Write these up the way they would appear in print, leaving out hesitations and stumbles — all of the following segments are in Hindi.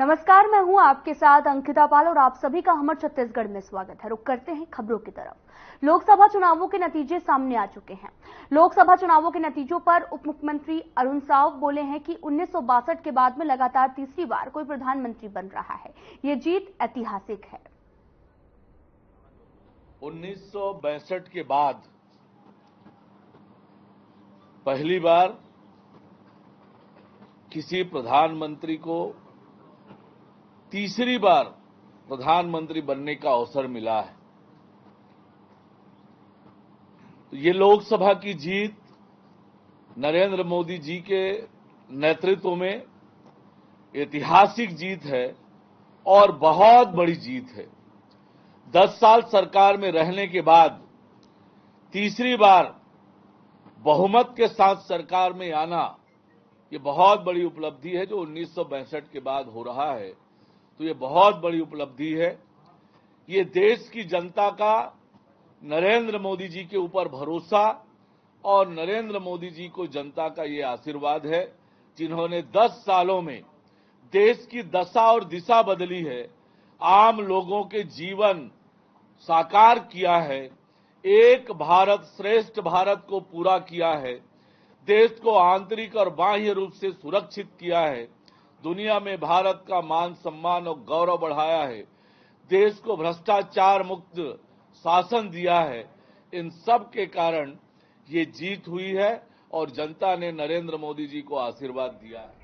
नमस्कार, मैं हूं आपके साथ अंकिता पाल और आप सभी का हमर छत्तीसगढ़ में स्वागत है। रुक करते हैं खबरों की तरफ। लोकसभा चुनावों के नतीजे सामने आ चुके हैं। लोकसभा चुनावों के नतीजों पर उप मुख्यमंत्री अरुण साव बोले हैं कि 1962 के बाद में लगातार तीसरी बार कोई प्रधानमंत्री बन रहा है। ये जीत ऐतिहासिक है। 1962 के बाद पहली बार किसी प्रधानमंत्री को तीसरी बार प्रधानमंत्री बनने का अवसर मिला है। तो ये लोकसभा की जीत नरेंद्र मोदी जी के नेतृत्व में ऐतिहासिक जीत है और बहुत बड़ी जीत है। 10 साल सरकार में रहने के बाद तीसरी बार बहुमत के साथ सरकार में आना ये बहुत बड़ी उपलब्धि है। जो 1962 के बाद हो रहा है तो ये बहुत बड़ी उपलब्धि है। ये देश की जनता का नरेंद्र मोदी जी के ऊपर भरोसा और नरेंद्र मोदी जी को जनता का ये आशीर्वाद है, जिन्होंने 10 सालों में देश की दशा और दिशा बदली है, आम लोगों के जीवन साकार किया है, एक भारत श्रेष्ठ भारत को पूरा किया है, देश को आंतरिक और बाह्य रूप से सुरक्षित किया है, दुनिया में भारत का मान सम्मान और गौरव बढ़ाया है, देश को भ्रष्टाचार मुक्त शासन दिया है। इन सब के कारण ये जीत हुई है और जनता ने नरेंद्र मोदी जी को आशीर्वाद दिया है।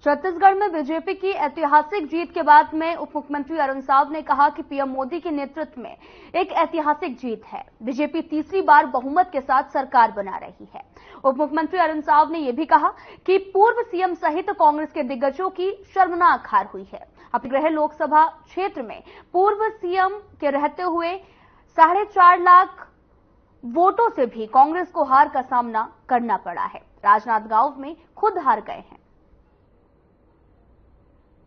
छत्तीसगढ़ में बीजेपी की ऐतिहासिक जीत के बाद में उप मुख्यमंत्री अरुण साव ने कहा कि पीएम मोदी के नेतृत्व में एक ऐतिहासिक जीत है। बीजेपी तीसरी बार बहुमत के साथ सरकार बना रही है। उप मुख्यमंत्री अरुण साव ने यह भी कहा कि पूर्व सीएम सहित कांग्रेस के दिग्गजों की शर्मनाक हार हुई है। अपने गृह लोकसभा क्षेत्र में पूर्व सीएम के रहते हुए 4.5 लाख वोटों से भी कांग्रेस को हार का सामना करना पड़ा है। राजनांदगांव में खुद हार गए हैं।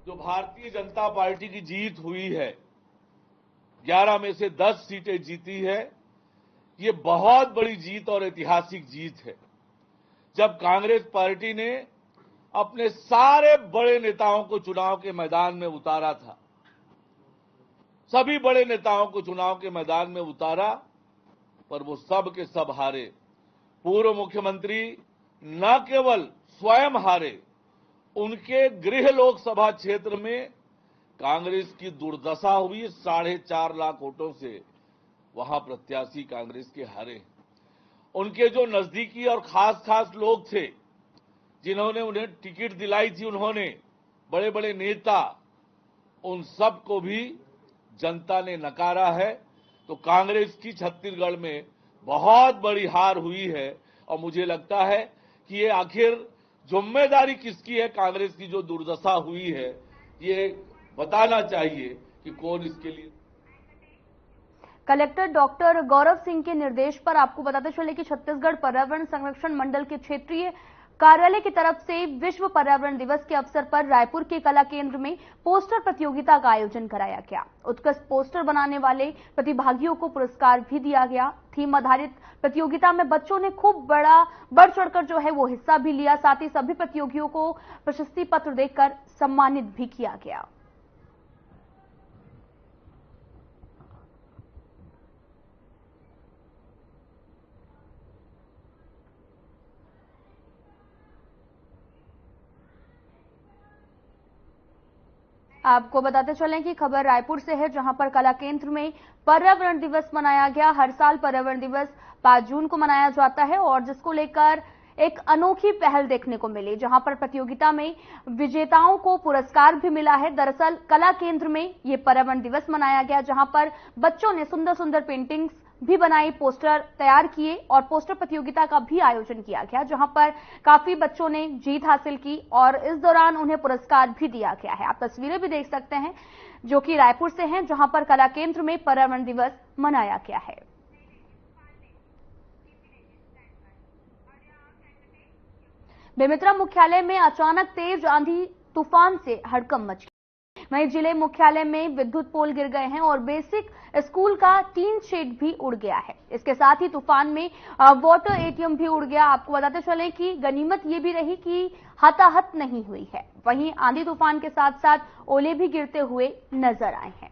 जो भारतीय जनता पार्टी की जीत हुई है, 11 में से 10 सीटें जीती है, ये बहुत बड़ी जीत और ऐतिहासिक जीत है। जब कांग्रेस पार्टी ने अपने सारे बड़े नेताओं को चुनाव के मैदान में उतारा था, सभी बड़े नेताओं को चुनाव के मैदान में उतारा, पर वो सब के सब हारे। पूर्व मुख्यमंत्री न केवल स्वयं हारे, उनके गृह लोकसभा क्षेत्र में कांग्रेस की दुर्दशा हुई। 4.5 लाख वोटों से वहां प्रत्याशी कांग्रेस के हारे। उनके जो नजदीकी और खास लोग थे, जिन्होंने उन्हें टिकट दिलाई थी, उन्होंने बड़े बड़े नेता, उन सब को भी जनता ने नकारा है। तो कांग्रेस की छत्तीसगढ़ में बहुत बड़ी हार हुई है और मुझे लगता है कि ये आखिर जिम्मेदारी किसकी है। कांग्रेस की जो दुर्दशा हुई है, ये बताना चाहिए कि कौन इसके लिए। कलेक्टर डॉक्टर गौरव सिंह के निर्देश पर आपको बताते चले कि छत्तीसगढ़ पर्यावरण संरक्षण मंडल के क्षेत्रीय कार्यालय की तरफ से विश्व पर्यावरण दिवस के अवसर पर रायपुर के कला केंद्र में पोस्टर प्रतियोगिता का आयोजन कराया गया। उत्कृष्ट पोस्टर बनाने वाले प्रतिभागियों को पुरस्कार भी दिया गया। थीम आधारित प्रतियोगिता में बच्चों ने खूब बढ़ चढ़कर जो है वो हिस्सा भी लिया। साथ ही सभी प्रतियोगियों को प्रशस्ति पत्र देकर सम्मानित भी किया गया। आपको बताते चलें कि खबर रायपुर से है, जहां पर कला केंद्र में पर्यावरण दिवस मनाया गया। हर साल पर्यावरण दिवस 5 जून को मनाया जाता है और जिसको लेकर एक अनोखी पहल देखने को मिली, जहां पर प्रतियोगिता में विजेताओं को पुरस्कार भी मिला है। दरअसल कला केंद्र में ये पर्यावरण दिवस मनाया गया, जहां पर बच्चों ने सुंदर सुंदर पेंटिंग्स भी बनाई, पोस्टर तैयार किए और पोस्टर प्रतियोगिता का भी आयोजन किया गया, जहां पर काफी बच्चों ने जीत हासिल की और इस दौरान उन्हें पुरस्कार भी दिया गया है। आप तस्वीरें भी देख सकते हैं जो कि रायपुर से हैं, जहां पर कला केंद्र में पर्यावरण दिवस मनाया गया है। बेमेतरा मुख्यालय में अचानक तेज आंधी तूफान से हड़कंप मच गई। वहीं जिले मुख्यालय में विद्युत पोल गिर गए हैं और बेसिक स्कूल का टीन शेड भी उड़ गया है। इसके साथ ही तूफान में वाटर एटीएम भी उड़ गया। आपको बताते चलें कि गनीमत ये भी रही कि हताहत नहीं हुई है। वहीं आंधी तूफान के साथ साथ ओले भी गिरते हुए नजर आए हैं।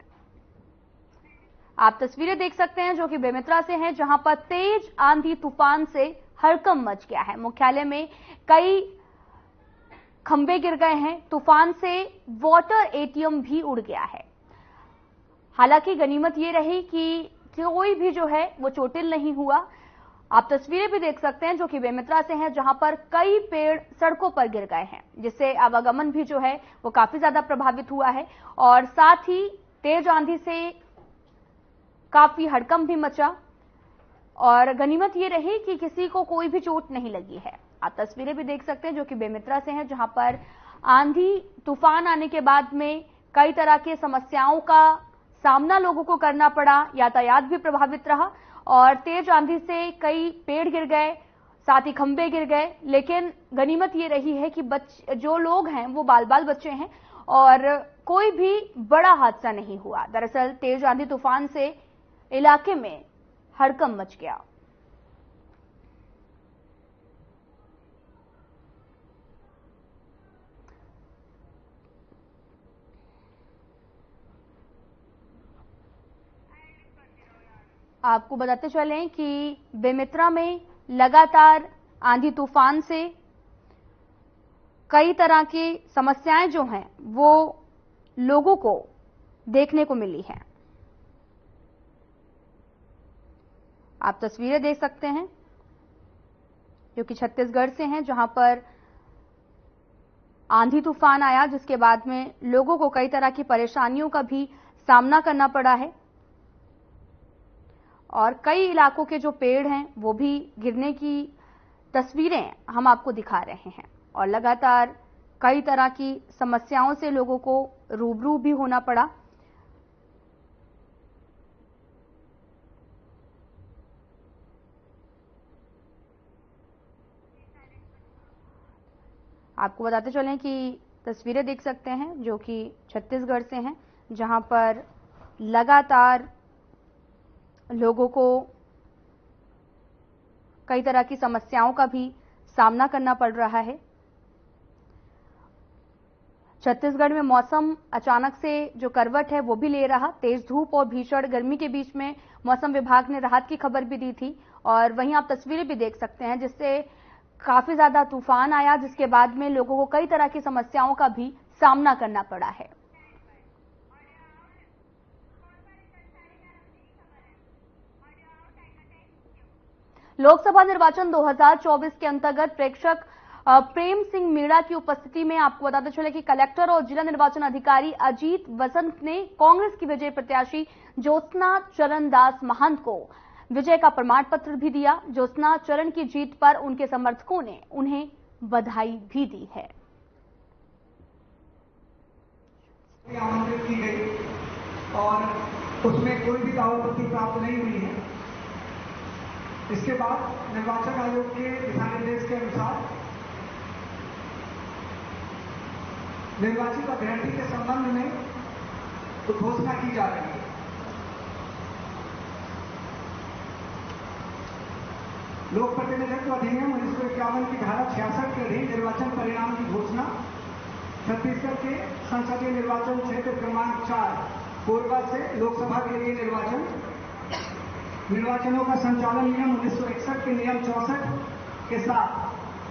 आप तस्वीरें देख सकते हैं जो कि बेमित्रा से हैं, जहां पर तेज आंधी तूफान से हड़कंप मच गया है। मुख्यालय में कई खंभे गिर गए हैं। तूफान से वाटर एटीएम भी उड़ गया है। हालांकि गनीमत ये रही कि कोई भी जो है वो चोटिल नहीं हुआ। आप तस्वीरें भी देख सकते हैं जो कि बेमित्रा से हैं, जहां पर कई पेड़ सड़कों पर गिर गए हैं, जिससे आवागमन भी जो है वो काफी ज्यादा प्रभावित हुआ है और साथ ही तेज आंधी से काफी हड़कंप भी मचा और गनीमत ये रही कि किसी को कोई भी चोट नहीं लगी है। आप तस्वीरें भी देख सकते हैं जो कि बेमित्रा से हैं, जहां पर आंधी तूफान आने के बाद में कई तरह की समस्याओं का सामना लोगों को करना पड़ा। यातायात भी प्रभावित रहा और तेज आंधी से कई पेड़ गिर गए, साथ ही खंभे गिर गए। लेकिन गनीमत ये रही है कि जो लोग हैं वो बाल बच्चे हैं और कोई भी बड़ा हादसा नहीं हुआ। दरअसल तेज आंधी तूफान से इलाके में हड़कंप मच गया। आपको बताते चलें कि बेमित्रा में लगातार आंधी तूफान से कई तरह की समस्याएं जो हैं वो लोगों को देखने को मिली हैं। आप तस्वीरें देख सकते हैं जो कि छत्तीसगढ़ से हैं, जहां पर आंधी तूफान आया, जिसके बाद में लोगों को कई तरह की परेशानियों का भी सामना करना पड़ा है और कई इलाकों के जो पेड़ हैं वो भी गिरने की तस्वीरें हम आपको दिखा रहे हैं और लगातार कई तरह की समस्याओं से लोगों को रूबरू भी होना पड़ा। आपको बताते चलें कि तस्वीरें देख सकते हैं जो कि छत्तीसगढ़ से हैं, जहां पर लगातार लोगों को कई तरह की समस्याओं का भी सामना करना पड़ रहा है। छत्तीसगढ़ में मौसम अचानक से जो करवट है वो भी ले रहा। तेज धूप और भीषण गर्मी के बीच में मौसम विभाग ने राहत की खबर भी दी थी और वहीं आप तस्वीरें भी देख सकते हैं, जिससे काफी ज्यादा तूफान आया, जिसके बाद में लोगों को कई तरह की समस्याओं का भी सामना करना पड़ा है। लोकसभा निर्वाचन 2024 के अंतर्गत प्रेक्षक प्रेम सिंह मीणा की उपस्थिति में आपको बताते चले कि कलेक्टर और जिला निर्वाचन अधिकारी अजीत वसंत ने कांग्रेस की विजयी प्रत्याशी ज्योत्सना चरण दास महंत को विजय का प्रमाण पत्र भी दिया। ज्योत्सना चरण की जीत पर उनके समर्थकों ने उन्हें बधाई भी दी है। आमंत्रित की गई और उसमें कोई भी दावापत्ती प्राप्त नहीं हुई है। इसके बाद निर्वाचन आयोग के दिशा निर्देश के अनुसार निर्वाचित अभ्यर्थी के संबंध में घोषणा की जा रही है। लोक प्रतिनिधित्व अधिनियम 1951 की धारा 66 के अधीन निर्वाचन परिणाम की घोषणा छत्तीसगढ़ के संसदीय निर्वाचन क्षेत्र क्रमांक 4 कोरबा से लोकसभा के लिए निर्वाचनों का संचालन नियम 1961 के नियम 64 के साथ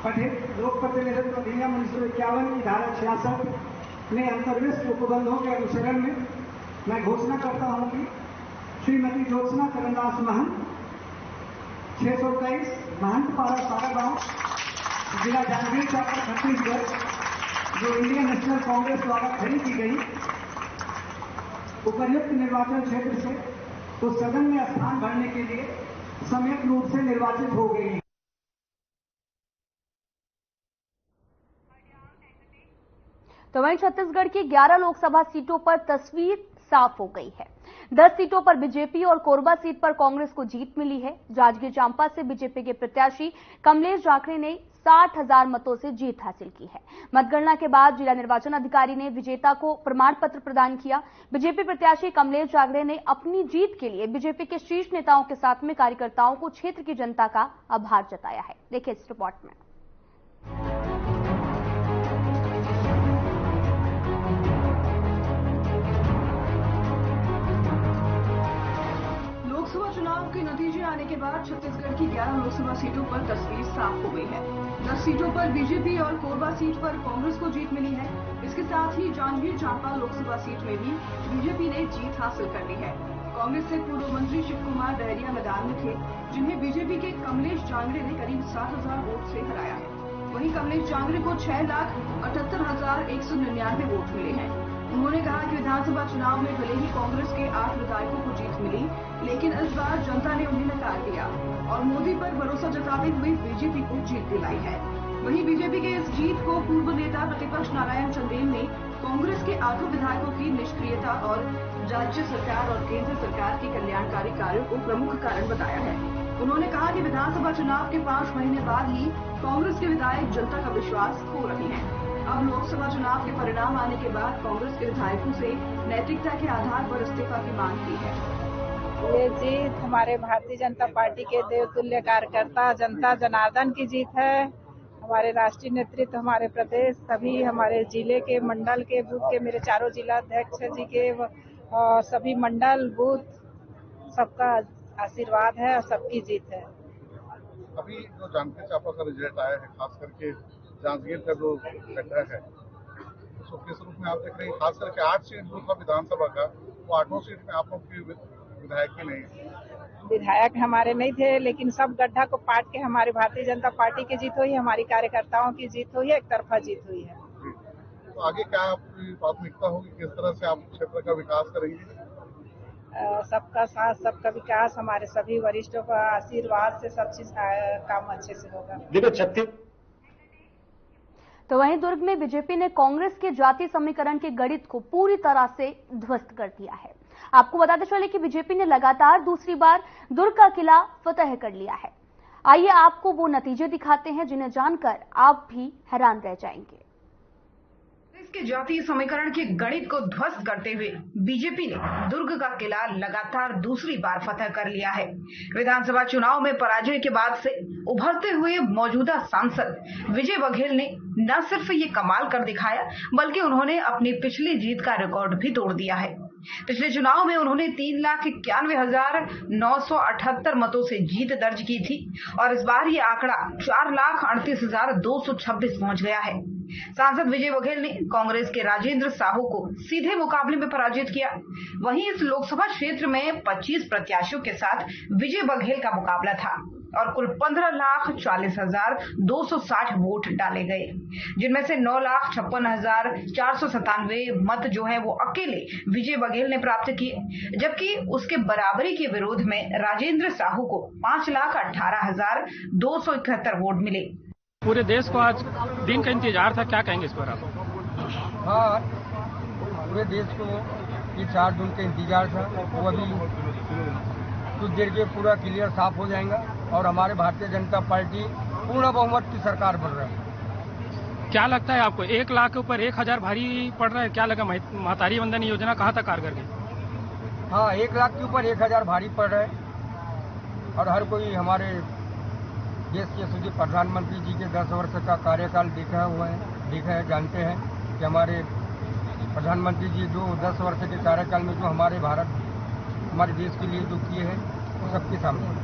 पठित लोक प्रतिनिधित्व अधिनियम 1951 की धारा 66 में अंतर्निष्ठ उपबंधों के अनुसरण में मैं घोषणा करता हूं कि श्रीमती ज्योत्सना चरणदास महंत 623 महंतपाड़ा सारागांव जिला जांजगीर चांपा छत्तीसगढ़, जो इंडियन नेशनल कांग्रेस द्वारा खड़ी की गई उपर्युक्त निर्वाचन क्षेत्र से उस सदन में स्थान भरने के लिए संयुक्त रूप से निर्वाचित हो गई है। तो वहीं छत्तीसगढ़ की 11 लोकसभा सीटों पर तस्वीर साफ हो गई है। 10 सीटों पर बीजेपी और कोरबा सीट पर कांग्रेस को जीत मिली है। जांजगीर चांपा से बीजेपी के प्रत्याशी कमलेश जाखड़े ने 60,000 मतों से जीत हासिल की है। मतगणना के बाद जिला निर्वाचन अधिकारी ने विजेता को प्रमाण पत्र प्रदान किया। बीजेपी प्रत्याशी कमलेश जांगड़े ने अपनी जीत के लिए बीजेपी के शीर्ष नेताओं के साथ में कार्यकर्ताओं को क्षेत्र की जनता का आभार जताया है। देखिए इस रिपोर्ट में। लोकसभा चुनाव के नतीजे आने के बाद छत्तीसगढ़ की 11 लोकसभा सीटों पर तस्वीर साफ हो गई है। 10 सीटों पर बीजेपी और कोरबा सीट पर कांग्रेस को जीत मिली है। इसके साथ ही जांजगीर चांपा लोकसभा सीट में भी बीजेपी ने जीत हासिल कर ली है। कांग्रेस से पूर्व मंत्री शिव कुमार डहरिया मैदान में थे, जिन्हें बीजेपी के कमलेश जांगड़े ने करीब 7,000 वोट से हराया है। वहीं कमलेश जांगड़े को 6,78,199 वोट मिले हैं। उन्होंने कहा कि विधानसभा चुनाव में भले ही कांग्रेस के 8 विधायकों को जीत मिली, लेकिन इस बार जनता ने उन्हें नकार दिया और मोदी पर भरोसा जताते हुए बीजेपी को जीत दिलाई है। वहीं बीजेपी के इस जीत को पूर्व नेता प्रतिपक्ष नारायण चंदेल ने कांग्रेस के 8 विधायकों की निष्क्रियता और राज्य सरकार और केंद्र सरकार की कल्याणकारी कार्यों को प्रमुख कारण बताया है। उन्होंने कहा कि विधानसभा चुनाव के 5 महीने बाद ही कांग्रेस के विधायक जनता का विश्वास खो रहे हैं। अब लोकसभा चुनाव के परिणाम आने के बाद कांग्रेस के विधायकों से नैतिकता के आधार पर इस्तीफा की मांग की है। ये जीत हमारे भारतीय जनता पार्टी के देवतुल्य कार्यकर्ता जनता जनार्दन की जीत है। हमारे राष्ट्रीय नेतृत्व, हमारे प्रदेश, सभी हमारे जिले के, मंडल के, बूथ के, मेरे चारों जिला अध्यक्ष जी के और सभी मंडल बूथ सबका आशीर्वाद है और सबकी जीत है। अभी जो जांजगीर चांपा का रिजल्ट आया है, खास करके जांजगीर का जो गड्ढा है, उसको किस रूप में आप देख रहे हैं? खास करके 8 सीट जो था विधानसभा का, वो 8 सीट में आप लोग की विधायक ही नहीं, विधायक हमारे नहीं थे, लेकिन सब गड्ढा को पाट के हमारी भारतीय जनता पार्टी की जीत हुई, हमारी कार्यकर्ताओं की जीत हुई है, एक तरफा जीत हुई है। तो आगे क्या आपकी प्राथमिकता होगी, किस तरह से आप क्षेत्र का विकास करेंगे? सबका साथ, सबका विकास, हमारे सभी वरिष्ठों का आशीर्वाद से सब चीज काम अच्छे से होगा। देखो तो वहीं दुर्ग में बीजेपी ने कांग्रेस के जाति समीकरण के गणित को पूरी तरह से ध्वस्त कर दिया है। आपको बताते चले कि बीजेपी ने लगातार दूसरी बार दुर्ग का किला फतह कर लिया है। आइए आपको वो नतीजे दिखाते हैं जिन्हें जानकर आप भी हैरान रह जाएंगे। के जातीय समीकरण के गणित को ध्वस्त करते हुए बीजेपी ने दुर्ग का किला लगातार दूसरी बार फतह कर लिया है। विधानसभा चुनाव में पराजय के बाद से उभरते हुए मौजूदा सांसद विजय बघेल ने न सिर्फ ये कमाल कर दिखाया, बल्कि उन्होंने अपनी पिछली जीत का रिकॉर्ड भी तोड़ दिया है। पिछले चुनाव में उन्होंने 3,91,978 मतों से जीत दर्ज की थी और इस बार ये आंकड़ा 4,38,226 पहुंच गया है। सांसद विजय बघेल ने कांग्रेस के राजेंद्र साहू को सीधे मुकाबले में पराजित किया। वहीं इस लोकसभा क्षेत्र में 25 प्रत्याशियों के साथ विजय बघेल का मुकाबला था और कुल 15,40,260 वोट डाले गए, जिनमें से 9,56,497 मत जो है वो अकेले विजय बघेल ने प्राप्त किए, जबकि उसके बराबरी के विरोध में राजेंद्र साहू को 5,18,271 वोट मिले। पूरे देश को आज दिन का इंतजार था, क्या कहेंगे इस पर आप? हाँ, पूरे देश को ये 4 दिन का इंतजार था, वो अभी कुछ देर के पूरा क्लियर साफ हो जाएगा और हमारे भारतीय जनता पार्टी पूर्ण बहुमत की सरकार बन रही है। क्या लगता है आपको 1 लाख के ऊपर 1,000 भारी पड़ रहा है? क्या लगा महतारी वंदन योजना कहाँ तक कारगर गई? हाँ, 1 लाख के ऊपर 1,000 भारी पड़ रहा है और हर कोई हमारे देश के यशस्वी प्रधानमंत्री जी के 10 वर्ष का कार्यकाल देखा है, जानते हैं कि हमारे प्रधानमंत्री जी जो 10 वर्ष के कार्यकाल में जो हमारे देश के लिए जो किए हैं वो सबके सामने।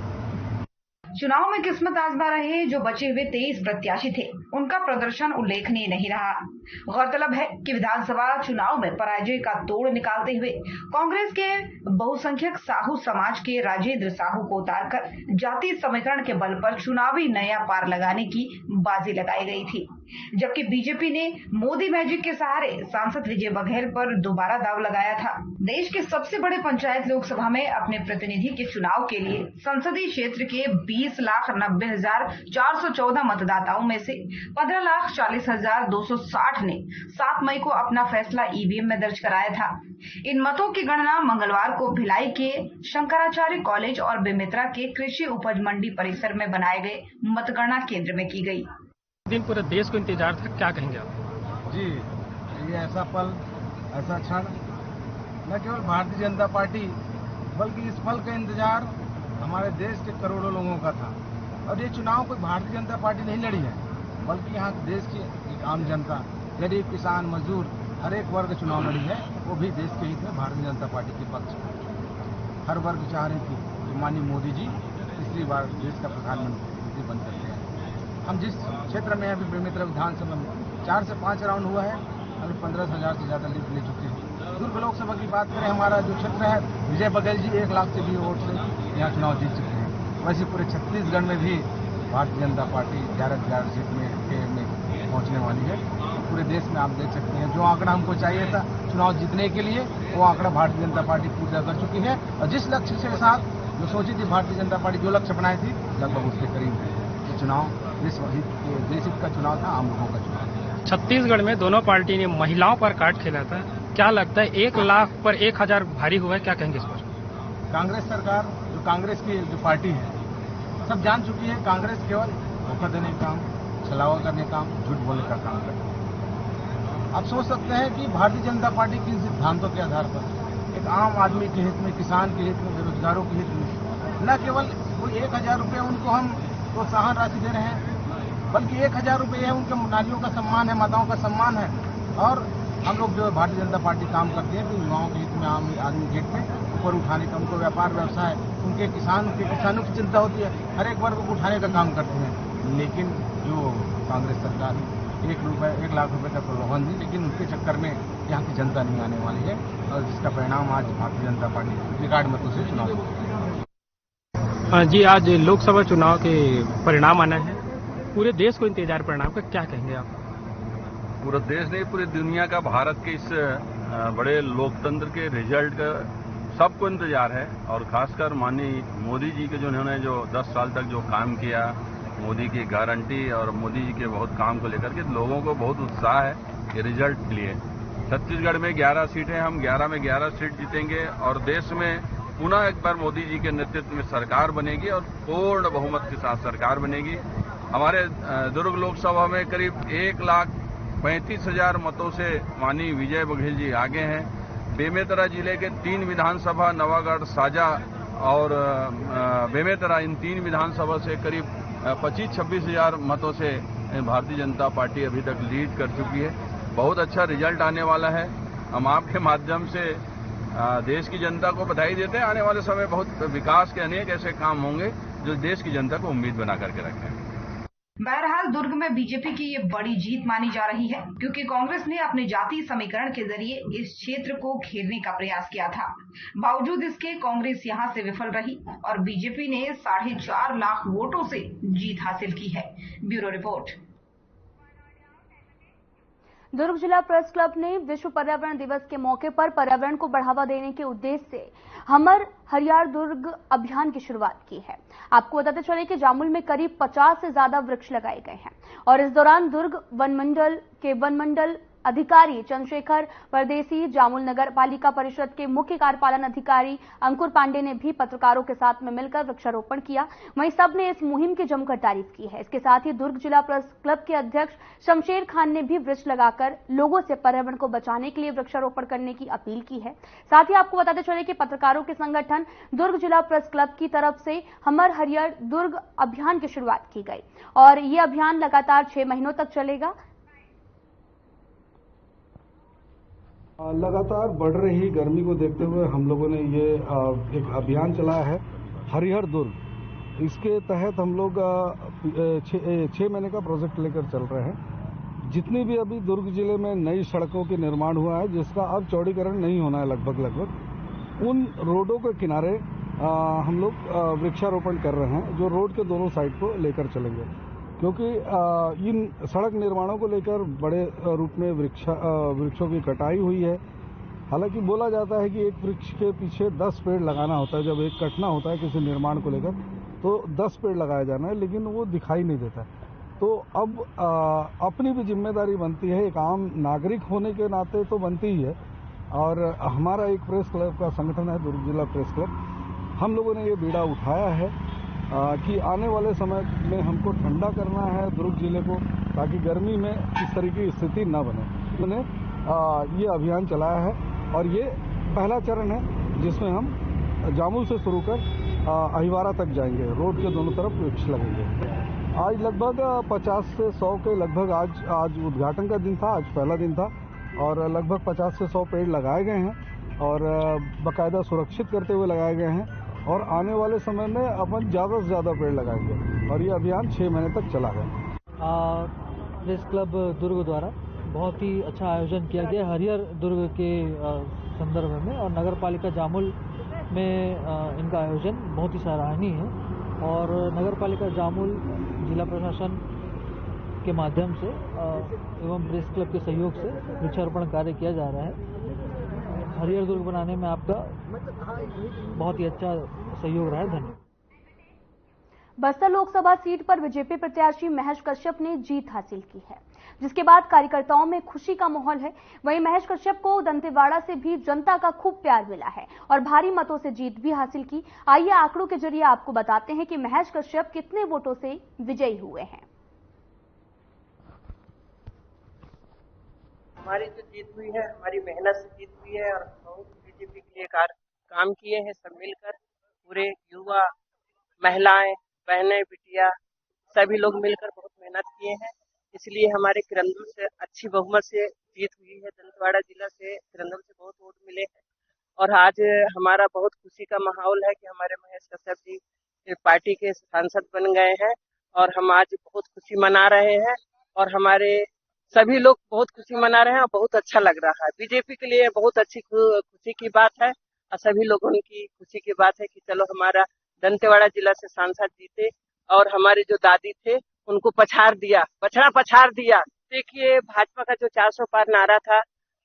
चुनाव में किस्मत आजमा रहे जो बचे हुए 23 प्रत्याशी थे, उनका प्रदर्शन उल्लेखनीय नहीं रहा। गौरतलब है कि विधानसभा चुनाव में पराजय का तोड़ निकालते हुए कांग्रेस के बहुसंख्यक साहू समाज के राजेंद्र साहू को उतारकर जातीय समीकरण के बल पर चुनावी नया पार लगाने की बाजी लगाई गई थी, जबकि बीजेपी ने मोदी मैजिक के सहारे सांसद विजय बघेल पर दोबारा दाव लगाया था। देश के सबसे बड़े पंचायत लोकसभा में अपने प्रतिनिधि के चुनाव के लिए संसदीय क्षेत्र के 20,90,414 मतदाताओं में से 15,40,260 ने 7 मई को अपना फैसला ईवीएम में दर्ज कराया था। इन मतों की गणना मंगलवार को भिलाई के शंकराचार्य कॉलेज और बेमेतरा के कृषि उपज मंडी परिसर में बनाए गए मतगणना केंद्र में की गई। दिन पूरे देश को इंतजार था, क्या कहेंगे आप? जी, ये ऐसा पल, ऐसा क्षण न केवल भारतीय जनता पार्टी बल्कि इस पल का इंतजार हमारे देश के करोड़ों लोगों का था। और ये चुनाव कोई भारतीय जनता पार्टी नहीं लड़ी है, बल्कि यहाँ देश की एक आम जनता, गरीब, किसान, मजदूर, हर एक वर्ग चुनाव लड़ी है, वो भी देश के हित में भारतीय जनता पार्टी के पक्ष में। हर वर्ग चाह रहे थे कि माननीय मोदी जी तीसरी बार देश का प्रधानमंत्री बन सकते हैं। हम जिस क्षेत्र में अभी बेमेतरा विधानसभा में 4 से 5 राउंड हुआ है, अभी 15,000 से ज़्यादा लीड ले चुके हैं। दुर्ग लोकसभा की बात करें, हमारा जो क्षेत्र है, विजय बघेल जी 1 लाख से भी वोट से यहाँ चुनाव जीत चुके हैं। वैसे पूरे छत्तीसगढ़ में भी भारतीय जनता पार्टी 11 सीट में पहुँचने वाली है। पूरे देश में आप देख सकते हैं, जो आंकड़ा हमको चाहिए था चुनाव जीतने के लिए, वो आंकड़ा भारतीय जनता पार्टी पूरा कर चुकी है। और जिस लक्ष्य के साथ जो सोची थी भारतीय जनता पार्टी, जो लक्ष्य बनाई थी, लगभग उसके करीब है। ये चुनाव देश हित का चुनाव था, आम लोगों का चुनाव। छत्तीसगढ़ में दोनों पार्टी ने महिलाओं पर काट खेला था, क्या लगता है 1 लाख पर 1,000 भारी हुआ है, क्या कहेंगे इस पर? कांग्रेस सरकार, जो कांग्रेस की जो पार्टी है, सब जान चुकी है कांग्रेस केवल धोखा देने का काम, छलावा करने का काम, झूठ बोलने का काम करती है। आप सोच सकते हैं कि भारतीय जनता पार्टी किन सिद्धांतों के आधार पर एक आम आदमी के हित में, किसान के हित में, बेरोजगारों के हित में न केवल कोई 1,000 रुपये उनको हम प्रोत्साहन राशि दे रहे हैं, बल्कि 1,000 रुपये है उनके नारियों का सम्मान है, माताओं का सम्मान है। और हम लोग जो भारतीय जनता पार्टी काम करती है कि युवाओं के हित में, आम आदमी के हित में ऊपर उठाने का, उनको व्यापार व्यवसाय, उनके किसानों की चिंता होती है, हर एक वर्ग को उठाने का काम करते हैं। लेकिन जो कांग्रेस सरकार 1 लाख रुपए का प्रलोभन दी, लेकिन उसके चक्कर में यहाँ की जनता नहीं आने वाली है, और जिसका परिणाम आज भारतीय जनता पार्टी रिकॉर्ड मतों से चुनाव हाँ जी, आज लोकसभा चुनाव के परिणाम आना है, पूरे देश को इंतजार परिणाम का, क्या कहेंगे आप? पूरा देश नहीं, पूरी दुनिया का भारत के इस बड़े लोकतंत्र के रिजल्ट का सबको इंतजार है। और खासकर माननीय मोदी जी के जिन्होंने जो 10 साल तक जो काम किया, मोदी की गारंटी और मोदी जी के बहुत काम को लेकर के लोगों को बहुत उत्साह है ये रिजल्ट के लिए। छत्तीसगढ़ में 11 सीटें, हम 11 में 11 सीट जीतेंगे और देश में पुनः एक बार मोदी जी के नेतृत्व में सरकार बनेगी और पूर्ण बहुमत के साथ सरकार बनेगी। हमारे दुर्ग लोकसभा में करीब 1,35,000 मतों से माननीय विजय बघेल जी आगे हैं। बेमेतरा जिले के 3 विधानसभा, नवागढ़, साजा और बेमेतरा, इन 3 विधानसभा से करीब 25-26 हजार मतों से भारतीय जनता पार्टी अभी तक लीड कर चुकी है। बहुत अच्छा रिजल्ट आने वाला है। हम आपके माध्यम से देश की जनता को बधाई देते हैं। आने वाले समय बहुत विकास के अनेक ऐसे काम होंगे जो देश की जनता को उम्मीद बना करके रखे हैं। बहरहाल दुर्ग में बीजेपी की ये बड़ी जीत मानी जा रही है, क्योंकि कांग्रेस ने अपने जातीय समीकरण के जरिए इस क्षेत्र को घेरने का प्रयास किया था। बावजूद इसके कांग्रेस यहां से विफल रही और बीजेपी ने 4.5 लाख वोटों से जीत हासिल की है। Bureau report. दुर्ग जिला प्रेस क्लब ने विश्व पर्यावरण दिवस के मौके पर पर्यावरण को बढ़ावा देने के उद्देश्य से हमर हरियार दुर्ग अभियान की शुरुआत की है। आपको बताते चले कि जामुल में करीब 50 से ज्यादा वृक्ष लगाए गए हैं और इस दौरान दुर्ग वन मंडल अधिकारी चंद्रशेखर परदेसी, जामुल नगर पालिका परिषद के मुख्य कार्यपालन अधिकारी अंकुर पांडे ने भी पत्रकारों के साथ में मिलकर वृक्षारोपण किया। वहीं सबने इस मुहिम की जमकर तारीफ की है। इसके साथ ही दुर्ग जिला प्रेस क्लब के अध्यक्ष शमशेर खान ने भी वृक्ष लगाकर लोगों से पर्यावरण को बचाने के लिए वृक्षारोपण करने की अपील की है। साथ ही आपको बताते चले कि पत्रकारों के संगठन दुर्ग जिला प्रेस क्लब की तरफ से हमर हरियर दुर्ग अभियान की शुरुआत की गई और ये अभियान लगातार 6 महीनों तक चलेगा। लगातार बढ़ रही गर्मी को देखते हुए हम लोगों ने ये एक अभियान चलाया है हरिहर दुर्ग। इसके तहत हम लोग 6 महीने का प्रोजेक्ट लेकर चल रहे हैं। जितनी भी अभी दुर्ग जिले में नई सड़कों के निर्माण हुआ है, जिसका अब चौड़ीकरण नहीं होना है लगभग, उन रोडों के किनारे हम लोग वृक्षारोपण कर रहे हैं, जो रोड के दोनों साइड को लेकर चलेंगे। क्योंकि इन सड़क निर्माणों को लेकर बड़े रूप में वृक्षों की कटाई हुई है। हालांकि बोला जाता है कि एक वृक्ष के पीछे 10 पेड़ लगाना होता है। जब एक कटना होता है किसी निर्माण को लेकर तो 10 पेड़ लगाया जाना है, लेकिन वो दिखाई नहीं देता। तो अब अपनी भी जिम्मेदारी बनती है, एक आम नागरिक होने के नाते तो बनती ही है। और हमारा एक प्रेस क्लब का संगठन है दुर्ग जिला प्रेस क्लब, हम लोगों ने ये बीड़ा उठाया है कि आने वाले समय में हमको ठंडा करना है दुर्ग जिले को, ताकि गर्मी में इस तरीके की स्थिति न बने। हमने ये अभियान चलाया है और ये पहला चरण है जिसमें हम जामुल से शुरू कर अहिवारा तक जाएंगे। रोड के दोनों तरफ वृक्ष लगेंगे। आज लगभग 50 से 100 के लगभग आज उद्घाटन का दिन था, आज पहला दिन था और लगभग 50 से 100 पेड़ लगाए गए हैं और बाकायदा सुरक्षित करते हुए लगाए गए हैं और आने वाले समय में अपन ज़्यादा से ज़्यादा पेड़ लगाएंगे और ये अभियान 6 महीने तक चला गया। प्रेस क्लब दुर्ग द्वारा बहुत ही अच्छा आयोजन किया गया हरिहर दुर्ग के संदर्भ में और नगर पालिका जामुल में इनका आयोजन बहुत ही सराहनीय है और नगर पालिका जामुल जिला प्रशासन के माध्यम से एवं प्रेस क्लब के सहयोग से वृक्षारोपण कार्य किया जा रहा है। हरिहर दुर्ग बनाने में आपका बहुत ही अच्छा सहयोग रहा है। धन्यवाद। बस्तर लोकसभा सीट पर बीजेपी प्रत्याशी महेश कश्यप ने जीत हासिल की है, जिसके बाद कार्यकर्ताओं में खुशी का माहौल है। वहीं महेश कश्यप को दंतेवाड़ा से भी जनता का खूब प्यार मिला है और भारी मतों से जीत भी हासिल की। आइए आंकड़ों के जरिए आपको बताते हैं कि महेश कश्यप कितने वोटों से विजयी हुए हैं। हमारी जो जीत हुई है हमारी मेहनत से जीत हुई है और बहुत बीजेपी के लिए काम किए हैं। सब मिलकर पूरे युवा, महिलाएं, बहनें, बिटिया सभी लोग मिलकर बहुत मेहनत किए हैं, इसलिए हमारे किरंदुल से अच्छी बहुमत से जीत हुई है। दंतेवाड़ा जिला से किरंदुल से बहुत वोट मिले हैं और आज हमारा बहुत खुशी का माहौल है कि हमारे महेश कश्यप जी पार्टी के सांसद बन गए हैं और हम आज बहुत खुशी मना रहे हैं और हमारे सभी लोग बहुत खुशी मना रहे हैं और बहुत अच्छा लग रहा है। बीजेपी के लिए बहुत अच्छी खुशी की बात है और सभी लोगों की खुशी की बात है कि चलो हमारा दंतेवाड़ा जिला से सांसद जीते और हमारे जो दादी थे उनको बछड़ा पछाड़ दिया। देखिए भाजपा का जो 400 पार नारा था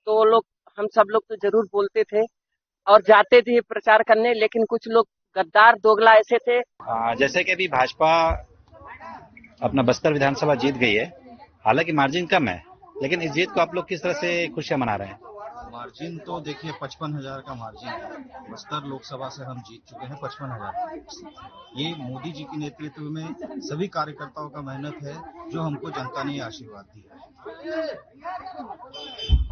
तो हम सब लोग तो जरूर बोलते थे और जाते थे प्रचार करने, लेकिन कुछ लोग गद्दार दोगला ऐसे थे। जैसे कि अभी भाजपा अपना बस्तर विधानसभा जीत गई है, हालांकि मार्जिन कम है, लेकिन इस जीत को आप लोग किस तरह से खुशियां मना रहे हैं? मार्जिन तो देखिए 55,000 का मार्जिन है। बस्तर लोकसभा से हम जीत चुके हैं 55,000। ये मोदी जी के नेतृत्व में सभी कार्यकर्ताओं का मेहनत है जो हमको जनता ने आशीर्वाद दिया है।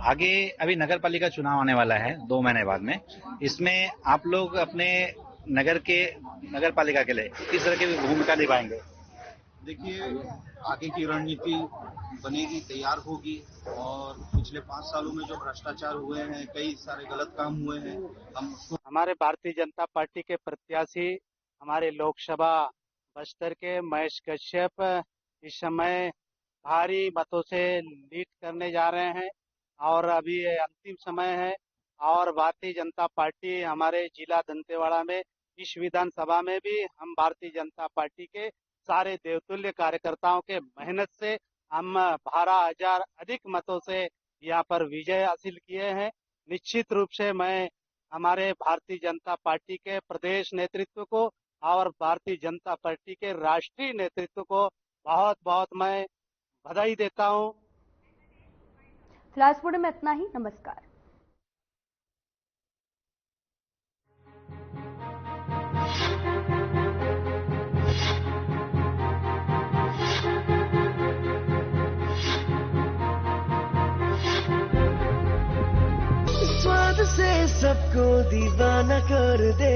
आगे अभी नगर पालिका चुनाव आने वाला है 2 महीने बाद में, इसमें आप लोग अपने नगर पालिका के लिए किस तरह की भूमिका निभाएंगे? देखिए आगे की रणनीति बनेगी, तैयार होगी और पिछले 5 सालों में जो भ्रष्टाचार हुए हैं, कई सारे गलत काम हुए हैं, हम उसको हमारे भारतीय जनता पार्टी के प्रत्याशी हमारे लोकसभा बस्तर के महेश कश्यप इस समय भारी मतों से लीड करने जा रहे हैं और अभी अंतिम समय है और भारतीय जनता पार्टी हमारे जिला दंतेवाड़ा में इस विधानसभा में भी हम भारतीय जनता पार्टी के सारे देवतुल्य कार्यकर्ताओं के मेहनत से हम 12,000 अधिक मतों से यहाँ पर विजय हासिल किए हैं। निश्चित रूप से मैं हमारे भारतीय जनता पार्टी के प्रदेश नेतृत्व को और भारतीय जनता पार्टी के राष्ट्रीय नेतृत्व को बहुत बहुत मैं बधाई देता हूँ। फिलहाल में इतना ही। नमस्कार। स्वाद से सबको दीवाना कर दे।